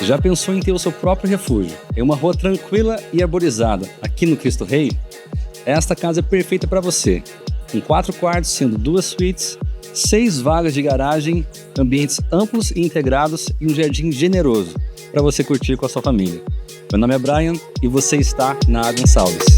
Já pensou em ter o seu próprio refúgio, em uma rua tranquila e arborizada, aqui no Cristo Rei? Esta casa é perfeita para você, com 4 quartos, sendo 2 suítes, 6 vagas de garagem, ambientes amplos e integrados e um jardim generoso para você curtir com a sua família. Meu nome é Brian e você está na A.Gonçalves.